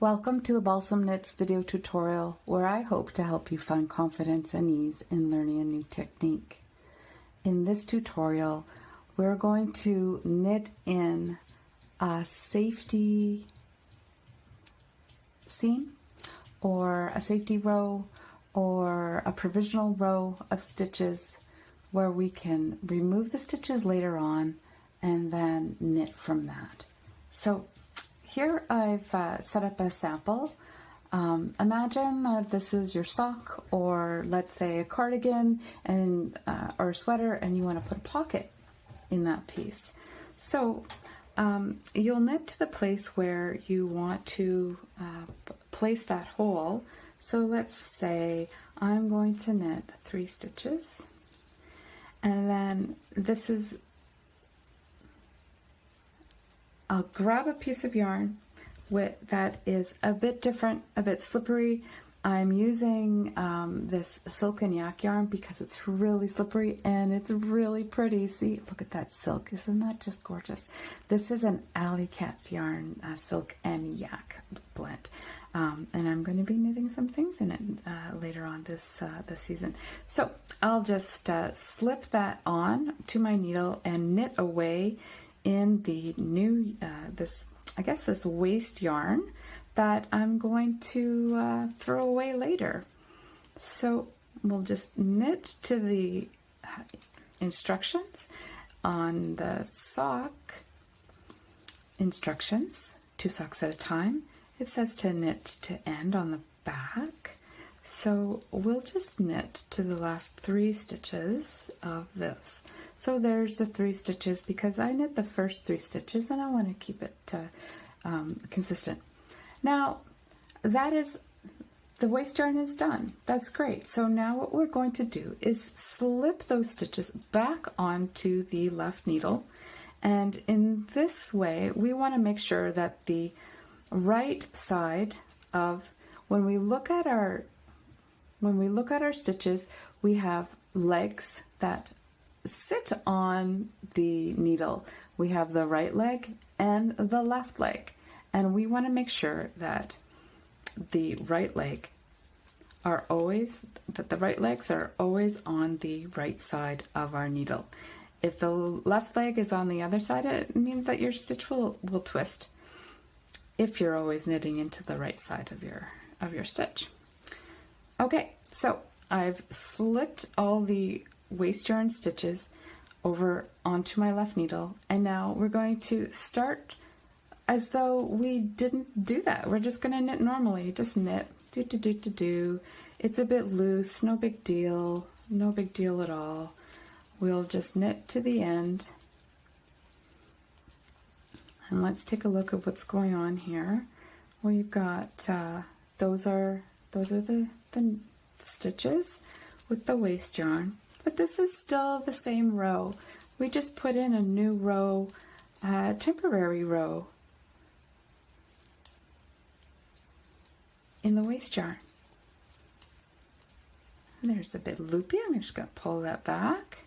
Welcome to a Balsam Knits video tutorial where I hope to help you find confidence and ease in learning a new technique. In this tutorial, we're going to knit in a safety seam or a safety row or a provisional row of stitches where we can remove the stitches later on and then knit from that. So here I've set up a sample. Imagine this is your sock, or let's say a cardigan and or a sweater, and you want to put a pocket in that piece. So you'll knit to the place where you want to place that hole. So let's say I'm going to knit 3 stitches, and then this is, I'll grab a piece of yarn that is a bit different, a bit slippery. I'm using this silk and yak yarn because it's really slippery and it's really pretty. See, look at that silk. Isn't that just gorgeous? This is an Alley Cats yarn, silk and yak blend. And I'm going to be knitting some things in it later on this season. So I'll just slip that on to my needle and knit away in the new, this waste yarn that I'm going to throw away later. So we'll just knit to the instructions on the sock instructions, 2 socks at a time. It says to knit to end on the back. So we'll just knit to the last 3 stitches of this. So there's the 3 stitches because I knit the first 3 stitches and I want to keep it consistent. Now that is, the waste yarn is done. That's great. So now what we're going to do is slip those stitches back onto the left needle, and in this way we want to make sure that the right side of, when we look at our stitches, we have legs that sit on the needle. We have the right leg and the left leg, and we want to make sure that the right legs are always on the right side of our needle. If the left leg is on the other side, it means that your stitch will twist if you're always knitting into the right side of your stitch. Okay, so I've slipped all the waste yarn stitches over onto my left needle, and now we're going to start as though we didn't do that. We're just going to knit normally. Just knit, do. It's a bit loose, no big deal at all. We'll just knit to the end, and let's take a look at what's going on here. We've got those are the stitches with the waste yarn, but this is still the same row. We just put in a new row, temporary row in the waste yarn. And there's a bit loopy. I'm just going to pull that back,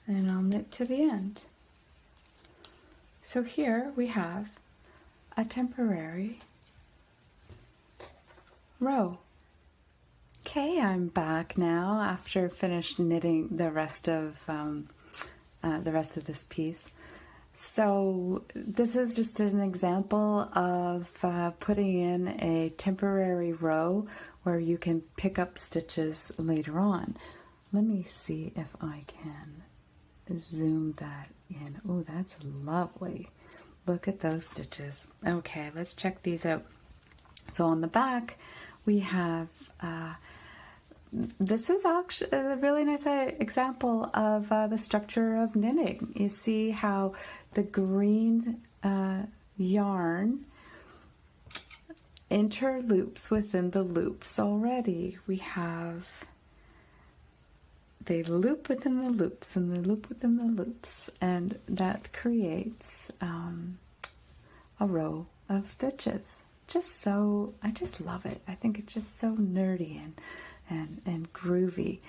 and I'll knit to the end. So here we have a temporary row. Okay, I'm back now after finished knitting the rest of this piece. So this is just an example of putting in a temporary row where you can pick up stitches later on. Let me see if I can zoom that in. Oh, that's lovely. Look at those stitches. Okay, let's check these out. So on the back we have this is actually a really nice example of the structure of knitting. You see how the green yarn interloops within the loops already. We have, they loop within the loops and they loop within the loops, and that creates a row of stitches. I just love it. I think it's just so nerdy and groovy.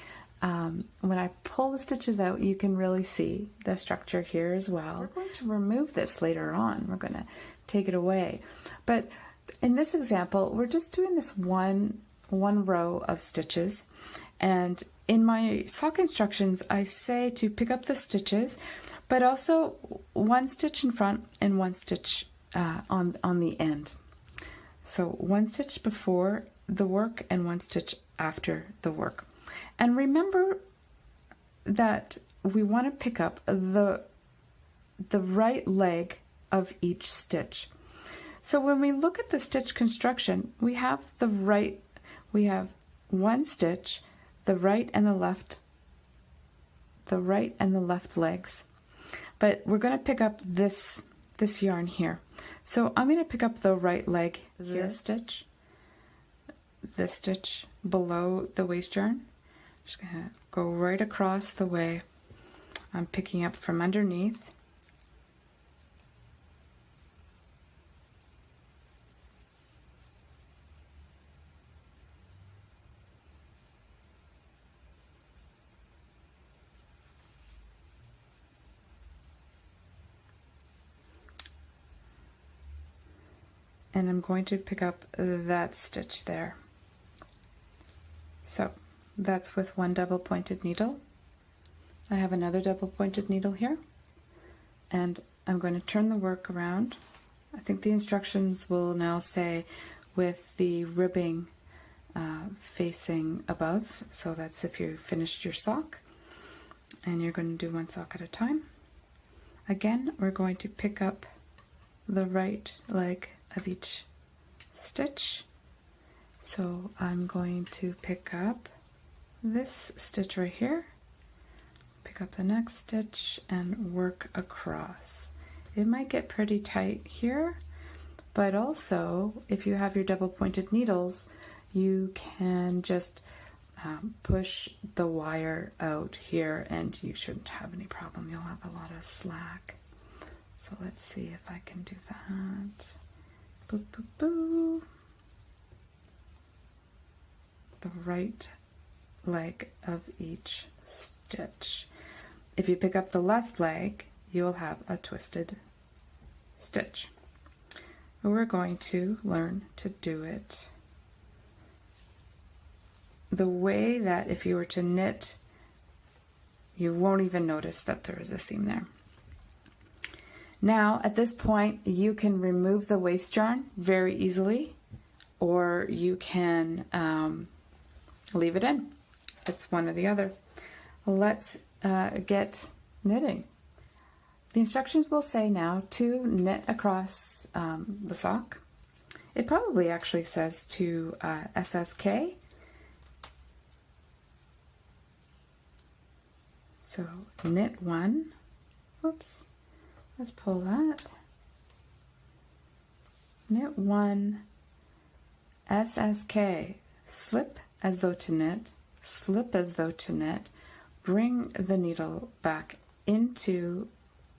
When I pull the stitches out, you can really see the structure here as well. We're going to remove this later on. We're going to take it away. But in this example, we're just doing this one row of stitches, and in my sock instructions I say to pick up the stitches, but also one stitch in front and one stitch on the end. So one stitch before the work and one stitch after the work. And remember that we want to pick up the right leg of each stitch. So when we look at the stitch construction, we have one stitch, the right and the left legs. But we're going to pick up this yarn here. So I'm going to pick up the right leg here, this stitch below the waist yarn. Just going to go right across the way. I'm picking up from underneath. And I'm going to pick up that stitch there. So that's with one double pointed needle. I have another double pointed needle here, and I'm going to turn the work around. I think the instructions will now say with the ribbing facing above, so that's if you finished your sock, and you're going to do one sock at a time. Again, we're going to pick up the right leg of each stitch. So I'm going to pick up this stitch right here, pick up the next stitch and work across. It might get pretty tight here, but also if you have your double pointed needles, you can just push the wire out here and you shouldn't have any problem. You'll have a lot of slack. So let's see if I can do that. Boo, boo, boo. The right leg of each stitch. If you pick up the left leg, you'll have a twisted stitch. We're going to learn to do it the way that if you were to knit, you won't even notice that there is a seam there. Now, at this point, you can remove the waist yarn very easily, or you can leave it in. It's one or the other. Let's get knitting. The instructions will say now to knit across the sock. It probably actually says to SSK. So knit one. Oops. Let's pull that. Knit one, SSK, slip as though to knit, slip as though to knit, bring the needle back into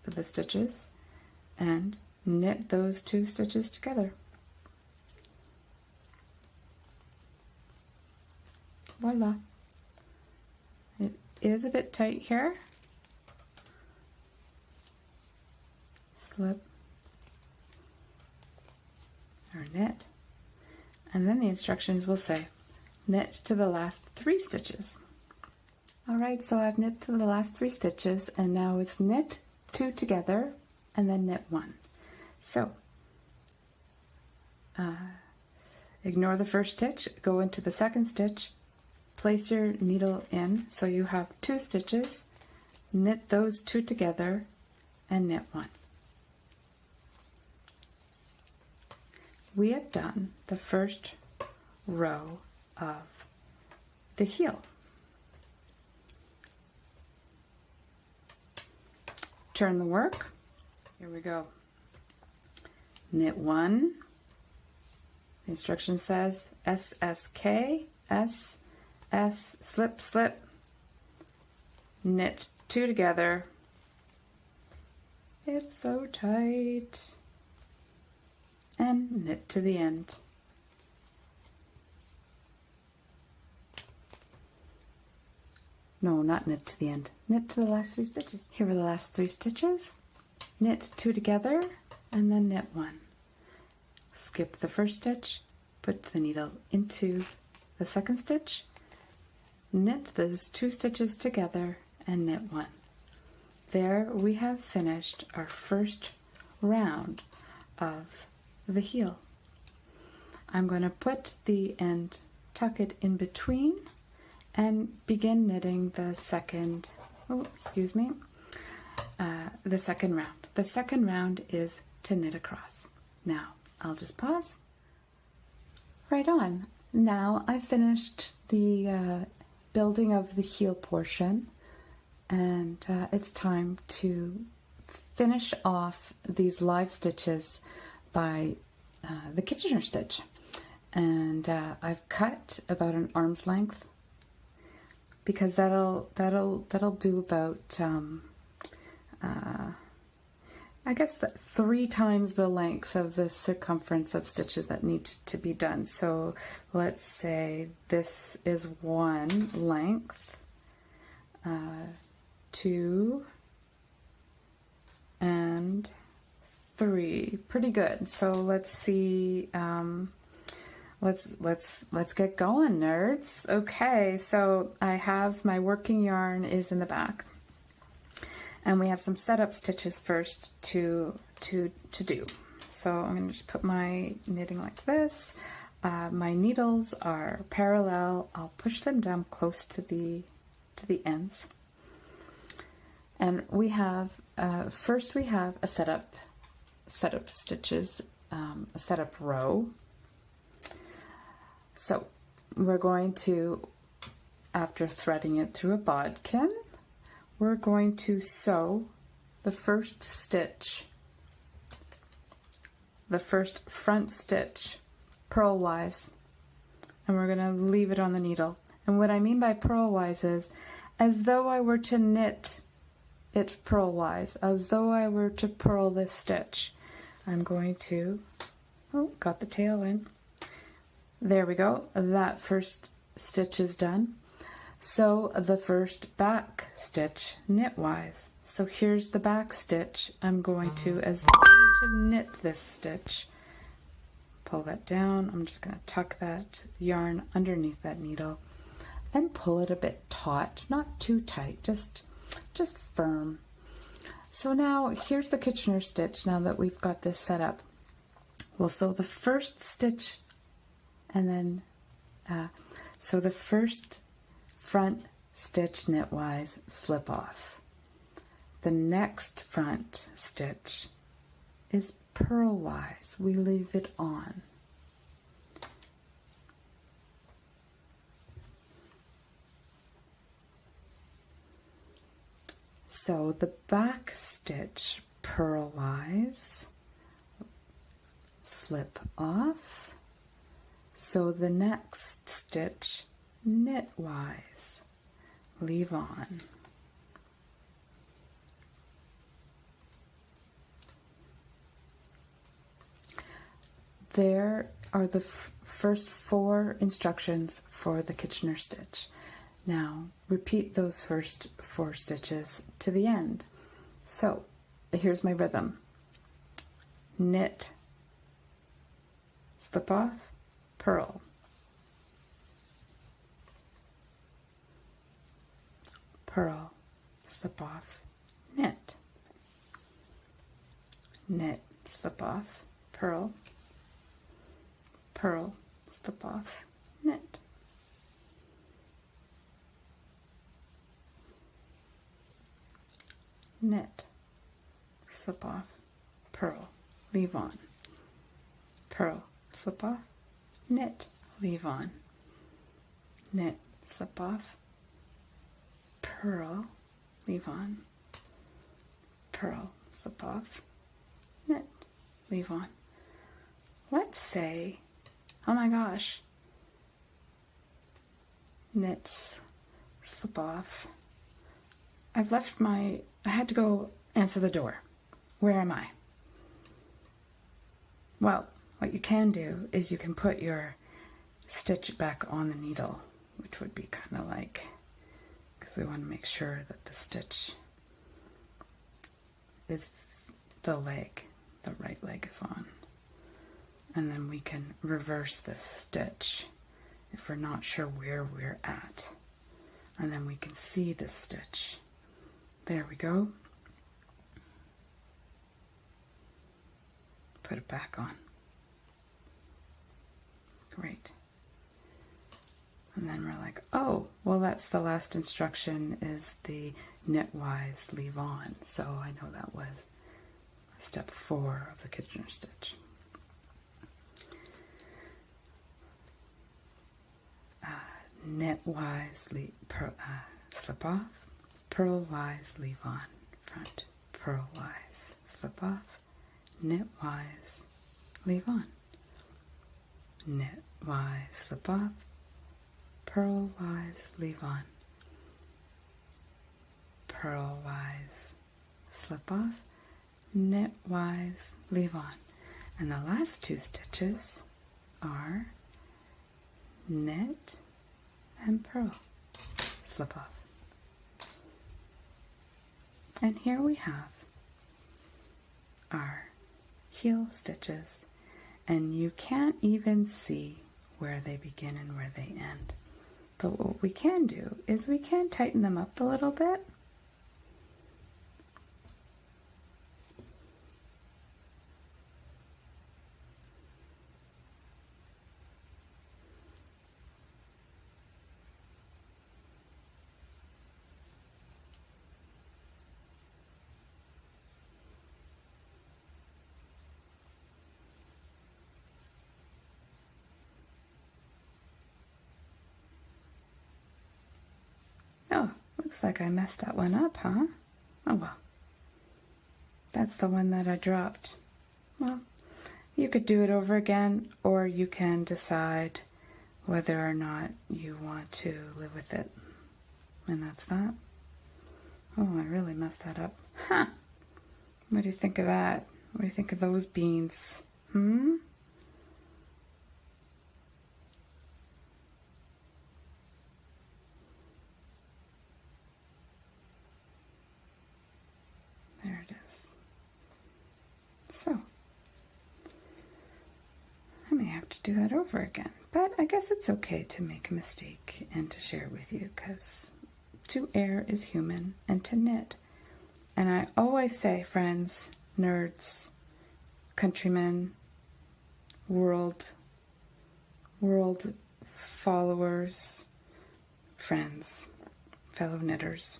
the stitches and knit those two stitches together. Voila. It is a bit tight here. Slip or knit, and then the instructions will say knit to the last 3 stitches. Alright, so I've knit to the last 3 stitches, and now it's knit 2 together and then knit 1. So ignore the first stitch, go into the second stitch, place your needle in so you have 2 stitches, knit those 2 together and knit 1. We have done the first row of the heel. Turn the work. Here we go. Knit 1. The instruction says SSK, S, S, slip, slip. Knit 2 together. It's so tight. And knit to the end. No, not knit to the end. Knit to the last 3 stitches. Here are the last 3 stitches. Knit 2 together and then knit 1. skip the first stitch, put the needle into the second stitch, knit those 2 stitches together and knit 1. There we have finished our first round of the heel. I'm going to put the end, tuck it in between, and begin knitting the second, the second round. The second round is to knit across. Now, I'll just pause. Right on. Now I've finished the building of the heel portion, and it's time to finish off these live stitches by the Kitchener stitch. And I've cut about an arm's length because that'll do about I guess 3 times the length of the circumference of stitches that need to be done. So let's say this is 1 length, 2 and 3. Pretty good. So let's see. Let's get going, nerds. Okay, so I have my working yarn is in the back, and we have some setup stitches first to do. So I'm going to just put my knitting like this. My needles are parallel. I'll push them down close to the ends, and we have first we have a setup stitches, a setup row. So we're going to, after threading it through a bodkin, we're going to sew the first stitch, the first front stitch, purlwise, and we're going to leave it on the needle. And what I mean by purlwise is as though I were to knit it purlwise, as though I were to purl this stitch. I'm going to, got the tail in. There we go. That first stitch is done. Sew the first back stitch knitwise. So here's the back stitch. I'm going to, as though I were to knit this stitch, pull that down. I'm just going to tuck that yarn underneath that needle and pull it a bit taut, not too tight, just firm. So now here's the Kitchener stitch. Now that we've got this set up, we'll sew the first stitch, and then so the first front stitch knitwise, slip off. The next front stitch is purlwise. We leave it on. So the back stitch purlwise, slip off. So the next stitch knitwise, leave on. There are the first 4 instructions for the Kitchener stitch. Now repeat those first 4 stitches to the end. So here's my rhythm. Knit, slip off, purl. Purl, slip off, knit. Knit, slip off, purl. Purl, slip off, knit. Knit, slip off, purl, leave on. Purl, slip off, knit, leave on. Knit, slip off, purl, leave on. Purl, slip off, knit, leave on. Let's say, oh my gosh, knits, slip off. I had to go answer the door. Where am I? Well, what you can do is you can put your stitch back on the needle, which would be kind of like, because we want to make sure that the stitch is the right leg is on. and then we can reverse this stitch if we're not sure where we're at. And then we can see this stitch. There we go. Put it back on. Great. And then we're like, oh, well, that's the last instruction, is the knitwise leave on. So I know that was step 4 of the Kitchener stitch. Knitwise slip off, purlwise leave on, front, purlwise slip off, knitwise leave on, knitwise slip off, purlwise leave on, purlwise slip off, knitwise leave on. And the last 2 stitches are knit and purl, slip off. And here we have our heel stitches, and you can't even see where they begin and where they end. But what we can do is we can tighten them up a little bit. Oh, looks like I messed that one up, huh? Oh well. That's the one that I dropped. Well, you could do it over again, or you can decide whether or not you want to live with it. And that's that. Oh, I really messed that up. Huh. What do you think of that? What do you think of those beans? There it is. So, I may have to do that over again, but I guess it's okay to make a mistake and to share it with you, because to err is human, and to knit. And I always say, friends, nerds, countrymen, world followers, friends, fellow knitters,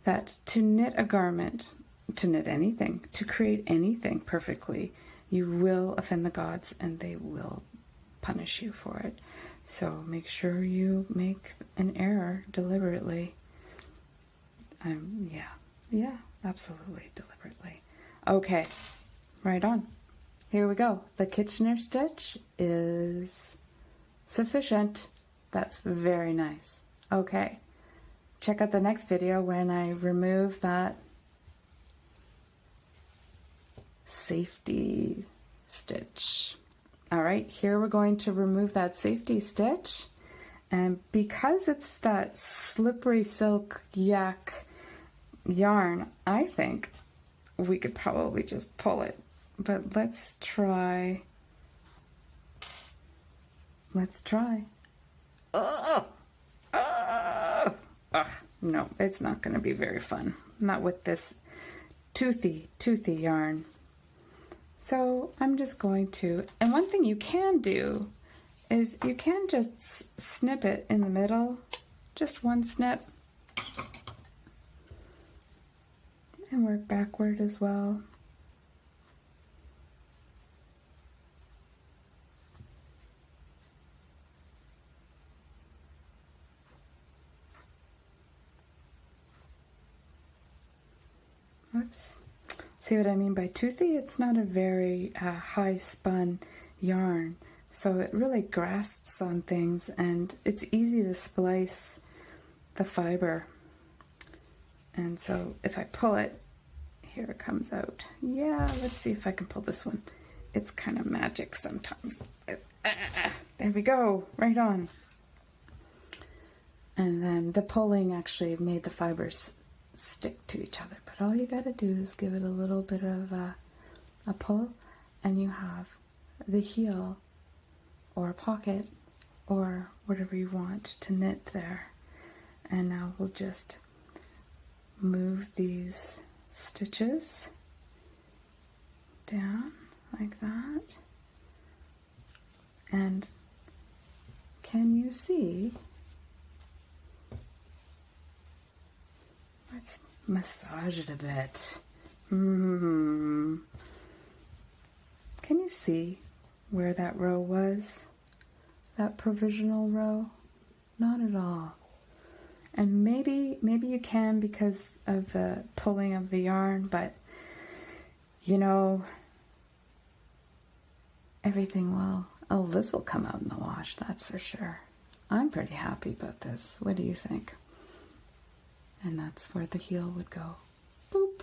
that to knit a garment, to knit anything, to create anything perfectly, you will offend the gods and they will punish you for it. So make sure you make an error deliberately. Yeah, absolutely deliberately. Okay, right on. Here we go. The Kitchener stitch is sufficient. That's very nice. Okay. Check out the next video when I remove that safety stitch. All right, here we're going to remove that safety stitch. And because it's that slippery silk yak yarn, I think we could probably just pull it. But let's try. No, it's not going to be very fun. Not with this toothy yarn. So I'm just going to, and one thing you can do is you can just snip it in the middle, just one snip, and work backward as well. Whoops. See what I mean by toothy? It's not a very high spun yarn, so it really grasps on things, and it's easy to splice the fiber. And so if I pull it, here it comes out. Yeah, let's see if I can pull this one. It's kind of magic sometimes. There we go, right on. And then the pulling actually made the fibers stick to each other, but all you got to do is give it a little bit of a pull, and you have the heel or a pocket or whatever you want to knit there. And now we'll just move these stitches down like that. And can you see? Let's massage it a bit. Can you see where that row was? That provisional row? Not at all. And maybe you can because of the pulling of the yarn, but you know, everything will, oh, this will come out in the wash, that's for sure. I'm pretty happy about this. What do you think? And that's where the heel would go. Boop.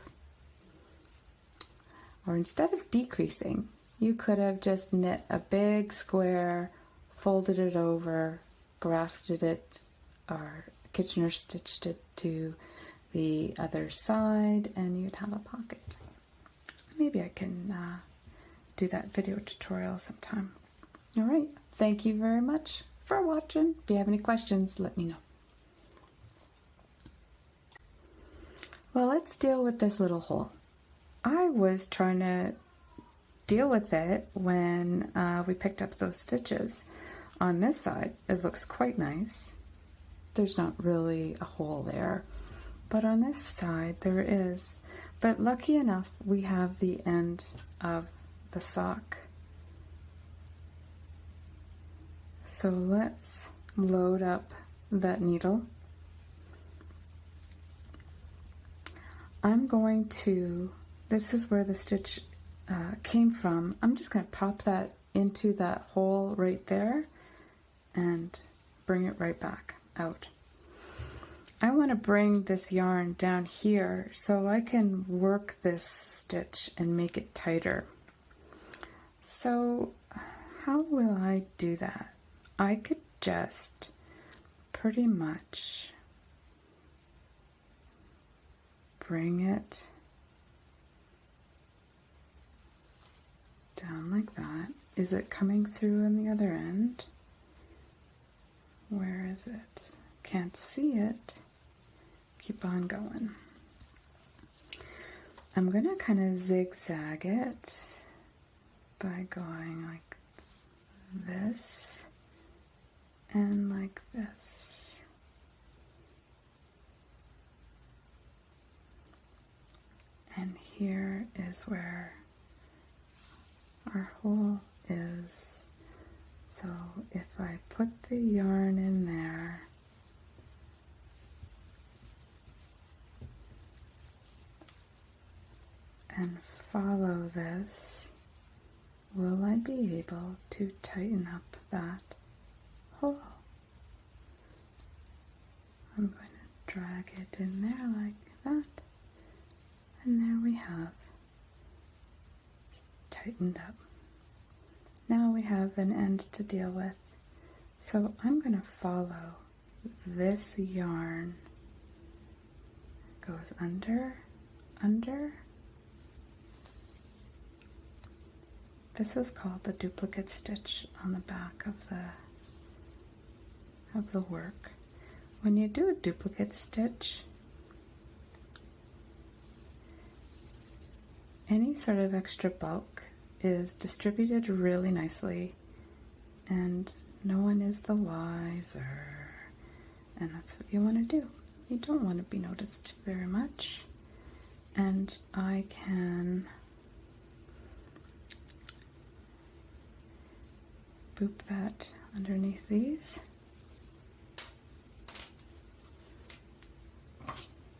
Or instead of decreasing, you could have just knit a big square, folded it over, grafted it, or Kitchener stitched it to the other side, and you'd have a pocket. Maybe I can do that video tutorial sometime. All right, thank you very much for watching. If you have any questions, let me know. Well, let's deal with this little hole. I was trying to deal with it when we picked up those stitches. On this side, it looks quite nice. There's not really a hole there, but on this side there is. But lucky enough, we have the end of the sock. So let's load up that needle. I'm going to, this is where the stitch came from. I'm just going to pop that into that hole right there and bring it right back out. I want to bring this yarn down here so I can work this stitch and make it tighter. So how will I do that? I could just pretty much bring it down like that. Is it coming through on the other end? Where is it? Can't see it. Keep on going. I'm gonna kind of zigzag it by going like this and like this. And here is where our hole is. So if I put the yarn in there, and follow this, will I be able to tighten up that hole? I'm going to drag it in there like that, and there we have it's tightened up. Now we have an end to deal with. So I'm going to follow this yarn. It goes under, under. This is called the duplicate stitch on the back of the work. When you do a duplicate stitch, any sort of extra bulk is distributed really nicely, and no one is the wiser. And that's what you want to do. You don't want to be noticed very much. And I can boop that underneath these.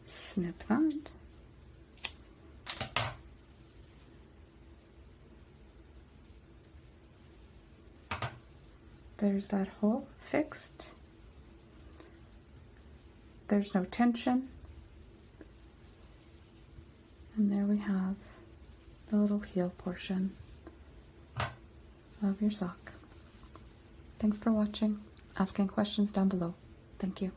Snip that. There's that hole fixed. There's no tension. And there we have the little heel portion of your sock. Thanks for watching. Asking questions down below. Thank you.